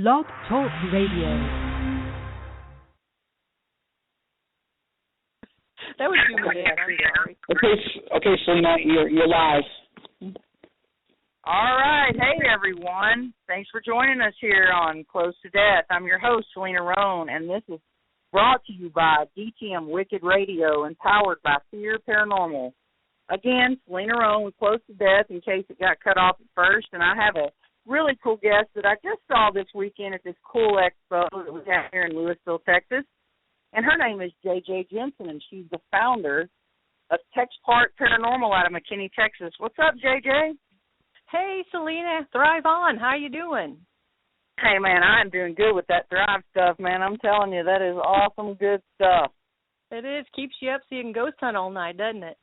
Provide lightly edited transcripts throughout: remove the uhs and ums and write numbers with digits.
Blog Talk Radio. That was humiliating. I'm sorry. Okay, Selena, you're live. All right. Hey, everyone. Thanks for joining us here on Close to Death. I'm your host, Selena Roane, and this is brought to you by D.T.M Wicked Radio and powered by FEAR Paranormal. Again, Selena Roane with Close to Death in case it got cut off at first, and I have a really cool guest that I just saw this weekend at this cool expo that we have here in Lewisville, Texas. And her name is J.J. Jensen, and she's the founder of Park Paranormal out of McKinney, Texas. What's up, J.J.? Hey, Selena. Thrive on. How you doing? Hey, man, I'm doing good with that Thrive stuff, man. I'm telling you, that is awesome, good stuff. It is. Keeps you up so you can ghost hunt all night, doesn't it?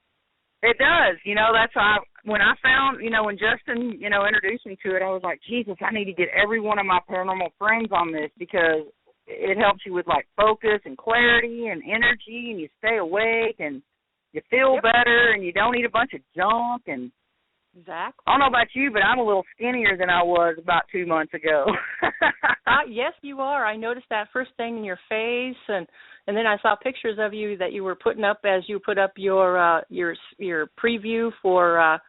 It does. You know, that's why when I found, when Justin, introduced me to it, I was like, Jesus, I need to get every one of my paranormal friends on this because it helps you with, focus and clarity and energy, and you stay awake, and you feel better, and you don't eat a bunch of junk. And exactly. I don't know about you, but I'm a little skinnier than I was about 2 months ago. Yes, you are. I noticed that first thing in your face, and then I saw pictures of you that you were putting up as you put up your preview for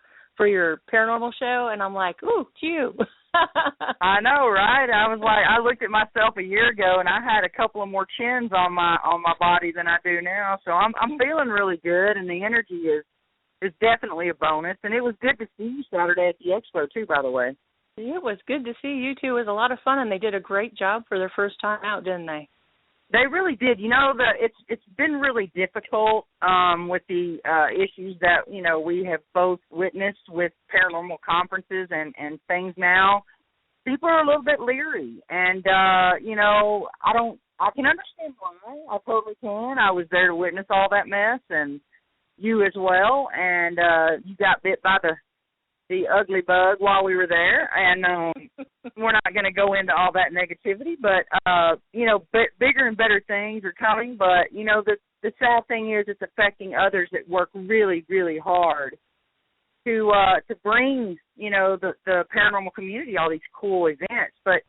your paranormal show, and I'm like, ooh, it's you. I know, right? I was like, I looked at myself a year ago, and I had a couple of more chins on my body than I do now. So I'm feeling really good, and the energy is definitely a bonus. And it was good to see you Saturday at the expo too, by the way. It was good to see you too. It was a lot of fun, and they did a great job for their first time out, didn't they? They really did. It's been really difficult with the issues that, we have both witnessed with paranormal conferences and things now. People are a little bit leery. And, I can understand why. I totally can. I was there to witness all that mess, and you as well. And you got bit by the ugly bug while we were there, and we're not going to go into all that negativity, but, bigger and better things are coming, but, the sad thing is it's affecting others that work really, really hard to bring, the paranormal community all these cool events. But,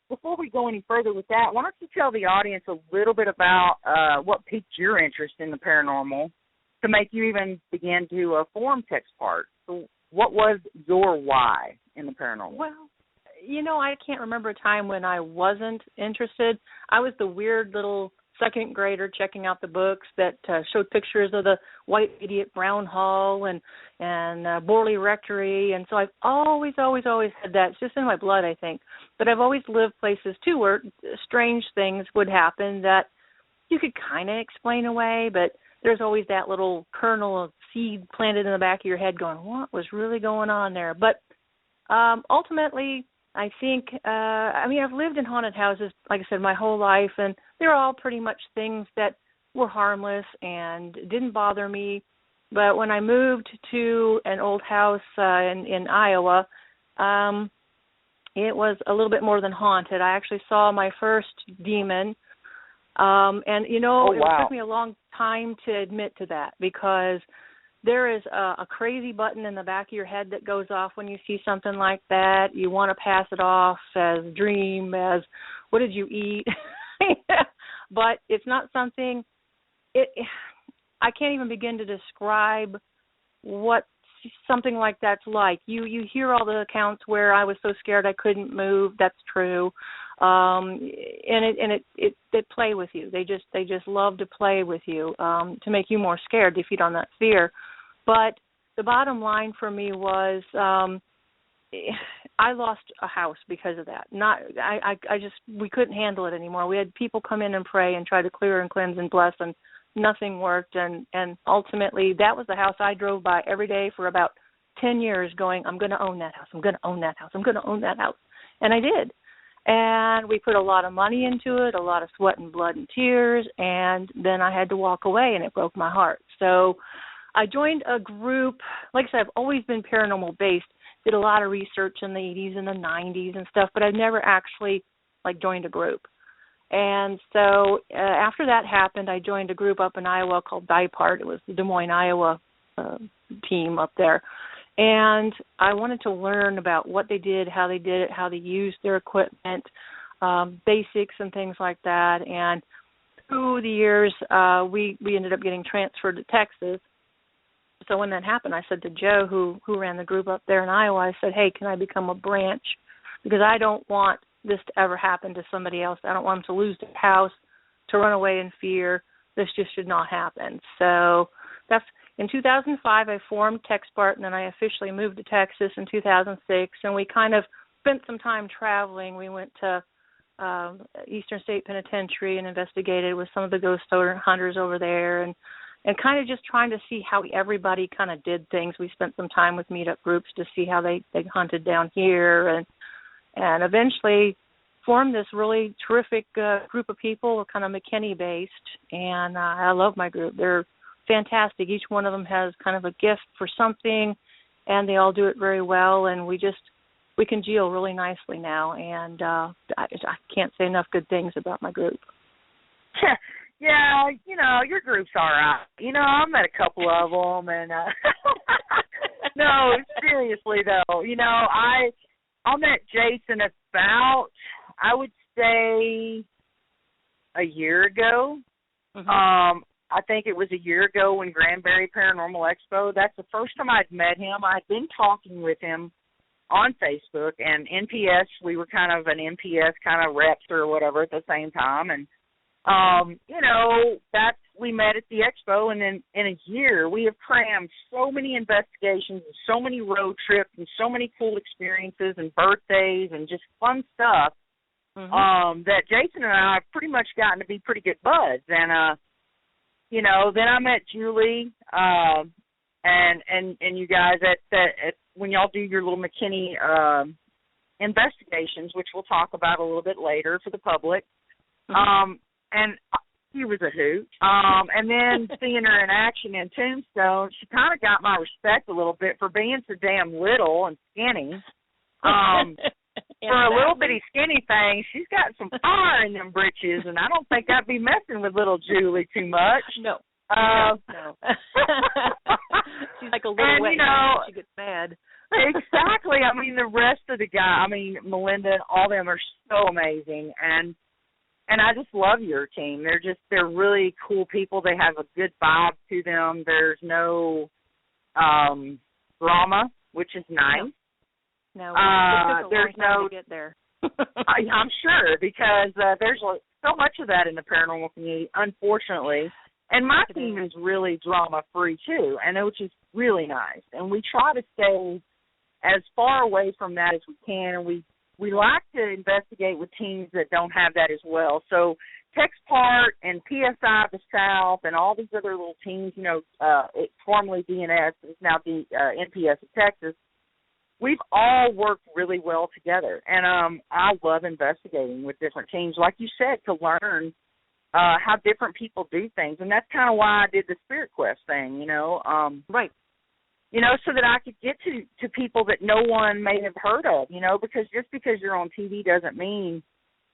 before we go any further with that, why don't you tell the audience a little bit about what piqued your interest in the paranormal to make you even begin to form Park. So what was your why in the paranormal? Well, I can't remember a time when I wasn't interested. I was the weird little second grader checking out the books that showed pictures of the White Idiot Brown Hall and Borley Rectory, and so I've always had that. It's just in my blood, I think. But I've always lived places, too, where strange things would happen that you could kind of explain away, but there's always that little kernel of seed planted in the back of your head going, what was really going on there? But ultimately, I think, I've lived in haunted houses, like I said, my whole life, and they're all pretty much things that were harmless and didn't bother me. But when I moved to an old house in Iowa, it was a little bit more than haunted. I actually saw my first demon. It took me a long time to admit to that because there is a crazy button in the back of your head that goes off when you see something like that. You want to pass it off as dream, as what did you eat? But it's not something, I can't even begin to describe what something like that's like. You hear all the accounts where I was so scared I couldn't move. That's true. And they play with you. They just love to play with you to make you more scared, to feed on that fear. But the bottom line for me was I lost a house because of that. We couldn't handle it anymore. We had people come in and pray and try to clear and cleanse and bless, and nothing worked. And ultimately, that was the house I drove by every day for about 10 years, going, I'm going to own that house. I'm going to own that house. I'm going to own that house. And I did. And we put a lot of money into it, a lot of sweat and blood and tears, and then I had to walk away, and it broke my heart. So I joined a group. Like I said, I've always been paranormal-based, did a lot of research in the 80s and the 90s and stuff, but I've never actually, joined a group. And so after that happened, I joined a group up in Iowa called DIPART. It was the Des Moines, Iowa team up there. And I wanted to learn about what they did, how they used their equipment, basics and things like that. And through the years, we ended up getting transferred to Texas. So when that happened, I said to Joe, who ran the group up there in Iowa, I said, hey, can I become a branch? Because I don't want this to ever happen to somebody else. I don't want them to lose their house, to run away in fear. This just should not happen. So that's in 2005, I formed TechSpart, and then I officially moved to Texas in 2006, and we kind of spent some time traveling. We went to Eastern State Penitentiary and investigated with some of the ghost hunters over there, and kind of just trying to see how everybody kind of did things. We spent some time with meetup groups to see how they hunted down here, and eventually formed this really terrific group of people, kind of McKinney-based, and I love my group. They're fantastic. Each one of them has kind of a gift for something, and they all do it very well, and we congeal really nicely now, and I can't say enough good things about my group. Yeah, your group's all right. I met a couple of them, and no, seriously though, I met Jason about, I would say, a year ago. Mm-hmm. I think it was a year ago when Granbury Paranormal Expo. That's the first time I'd met him. I'd been talking with him on Facebook, and NPS, we were kind of an NPS kind of reps or whatever at the same time, and we met at the expo, and then in a year we have crammed so many investigations and so many road trips and so many cool experiences and birthdays and just fun stuff, that Jason and I have pretty much gotten to be pretty good buds. And then I met Julie, and you guys at when y'all do your little McKinney investigations, which we'll talk about a little bit later for the public. And he was a hoot. And then seeing her in action in Tombstone, she kind of got my respect a little bit for being so damn little and skinny. For a little bitty skinny thing, she's got some fire in them britches, and I don't think I'd be messing with little Julie too much. No. No. She's like a little wet. She gets mad. Exactly. I mean, the rest of the guys, Melinda and all them are so amazing, and I just love your team. They're really cool people. They have a good vibe to them. There's no drama, which is nice. No, it took a there's long time no to get there. I'm sure, because there's so much of that in the paranormal community, unfortunately. And my team is really drama-free, too, and which is really nice. And we try to stay as far away from that as we can, and we like to investigate with teams that don't have that as well. So TechSpart and PSI of the South and all these other little teams, formerly DNS, is now the NPS of Texas, we've all worked really well together. And I love investigating with different teams, like you said, to learn how different people do things. And that's kind of why I did the Spirit Quest thing, Right. So that I could get to people that no one may have heard of, because just because you're on TV doesn't mean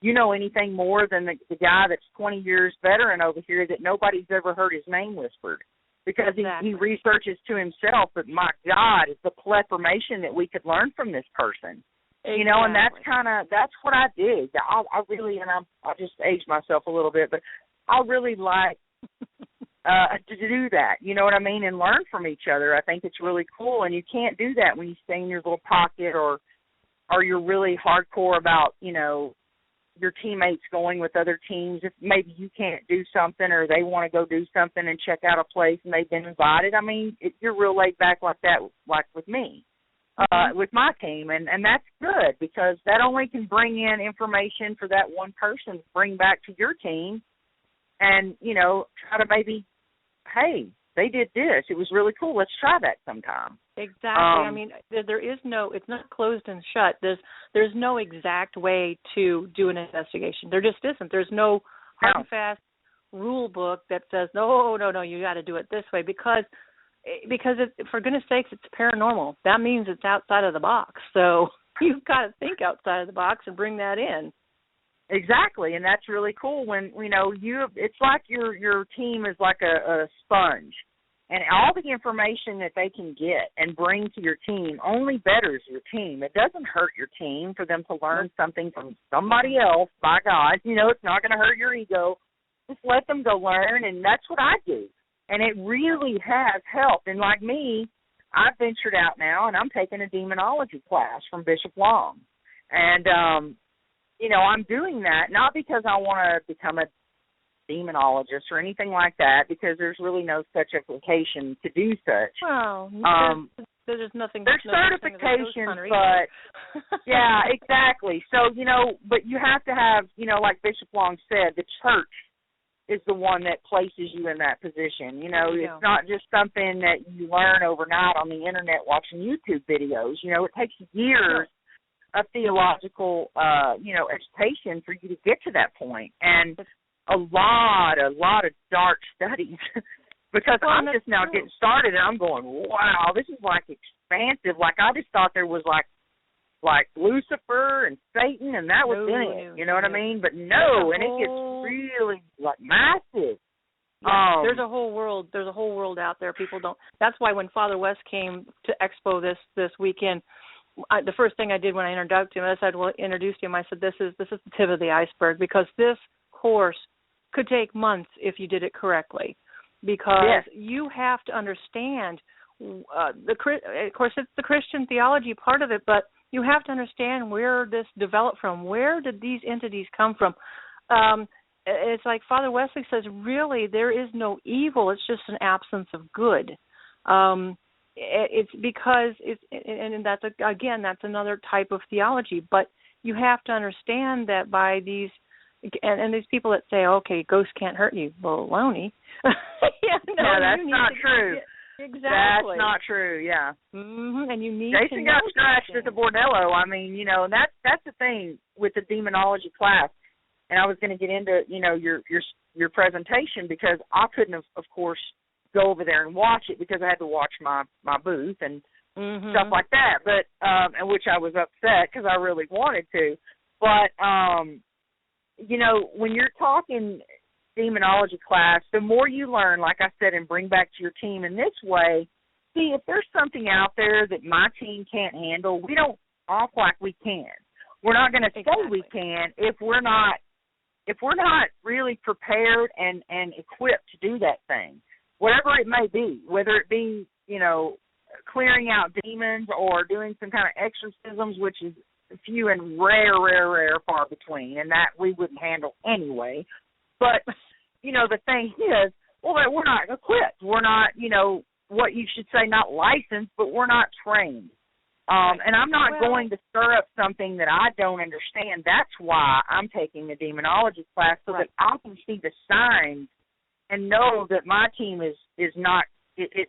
you know anything more than the guy that's 20 years veteran over here that nobody's ever heard his name whispered, because he researches to himself. But my God, it's the information that we could learn from this person. Exactly. And that's what I did. I really, and I just aged myself a little bit, but I really like to do that, you know what I mean, and learn from each other. I think it's really cool, and you can't do that when you stay in your little pocket, or you're really hardcore about, your teammates going with other teams. If maybe you can't do something, or they want to go do something and check out a place and they've been invited. You're real laid back like that, like with me, with my team, and that's good, because that only can bring in information for that one person to bring back to your team, and, try to maybe, hey, they did this. It was really cool. Let's try that sometime. Exactly. There is no, it's not closed and shut. There's no exact way to do an investigation. There just isn't. There's no hard and fast rule book that says, no, you got to do it this way, because for goodness sakes, it's paranormal. That means it's outside of the box. So you've got to think outside of the box and bring that in. Exactly, and that's really cool when it's like your team is like a sponge. And all the information that they can get and bring to your team only betters your team. It doesn't hurt your team for them to learn something from somebody else. By God, it's not going to hurt your ego. Just let them go learn, and that's what I do. And it really has helped. And like me, I've ventured out now, and I'm taking a demonology class from Bishop Long. And, I'm doing that not because I want to become a demonologist or anything like that, because there's really no such application to do such. Well, there's nothing. There's certifications, but yeah, exactly. So but you have to have, like Bishop Long said, the church is the one that places you in that position. It's not just something that you learn overnight on the internet watching YouTube videos. It takes years of theological, education for you to get to that point, and a lot of dark studies, because I'm just now getting started, and I'm going, wow, this is like expansive. Like I just thought there was like Lucifer and Satan, and that was it. You know what I mean? But no, and it gets really like massive. Yeah, there's a whole world. There's a whole world out there. People don't. That's why when Father West came to Expo this weekend, the first thing I did when I introduced him, I said, this is the tip of the iceberg, because this course could take months if you did it correctly, because you have to understand of course it's the Christian theology part of it, but you have to understand where this developed from. Where did these entities come from? It's like Father Wesley says, really there is no evil, it's just an absence of good. It's because and that's that's another type of theology, but you have to understand that by these and these people that say, okay, ghosts can't hurt you, baloney. That's not true. Exactly. That's not true, yeah. Mm-hmm. And you need Jason got scratched at the bordello. I mean, and that's the thing with the demonology class. And I was going to get into, your presentation, because I couldn't, of course, go over there and watch it because I had to watch my booth and stuff like that. But and which I was upset because I really wanted to. But when you're talking demonology class, the more you learn, like I said, and bring back to your team in this way, see, if there's something out there that my team can't handle, we don't act like we can. We're not going to say we can if we're not really prepared and equipped to do that thing, whatever it may be, whether it be, clearing out demons or doing some kind of exorcisms, which is few and rare, far between, and that we wouldn't handle anyway. But, the thing is, we're not equipped. We're not, what you should say, not licensed, but we're not trained. And I'm not going to stir up something that I don't understand. That's why I'm taking the demonology class, so that I can see the signs and know that my team is not,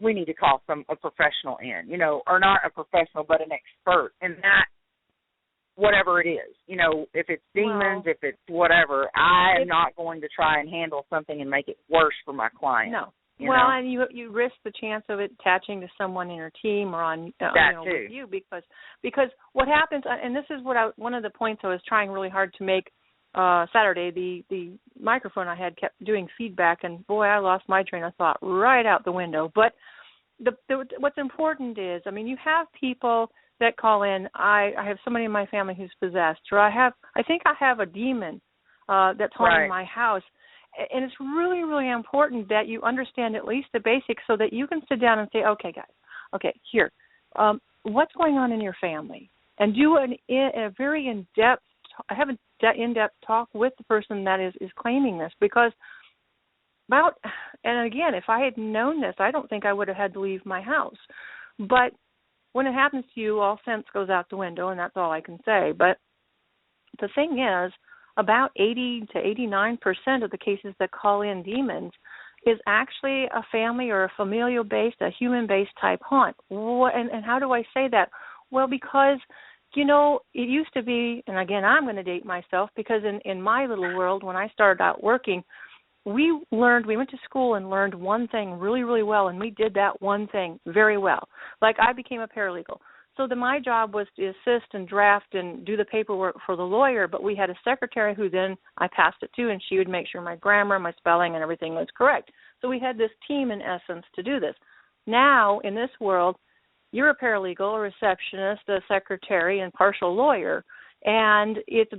we need to call a professional in, or not a professional, but an expert in that, whatever it is. If it's demons, if it's whatever, I am not going to try and handle something and make it worse for my client. No. And you risk the chance of it attaching to someone in your team or on with you, because what happens, and this is one of the points I was trying really hard to make Saturday. The microphone I had kept doing feedback, and boy, I lost my train of thought right out the window. But what's important is, you have people that call in. I have somebody in my family who's possessed, or I think I have a demon that's haunting my house. And it's really, really important that you understand at least the basics, so that you can sit down and say, okay, guys, here, what's going on in your family? And do a very in-depth, have an in-depth talk with the person that is claiming this, because and again, if I had known this, I don't think I would have had to leave my house. But when it happens to you, all sense goes out the window, and that's all I can say. But the thing is, about 80 to 89% of the cases that call in demons is actually a family or a familial-based, a human-based type haunt. And how do I say that? Well, because, it used to be, and again, I'm going to date myself, because in my little world, when I started out working, we went to school and learned one thing really, really well, and we did that one thing very well. Like, I became a paralegal. So my job was to assist and draft and do the paperwork for the lawyer, but we had a secretary who then I passed it to, and she would make sure my grammar, my spelling, and everything was correct. So we had this team, in essence, to do this. Now, in this world, you're a paralegal, a receptionist, a secretary, and partial lawyer. And it's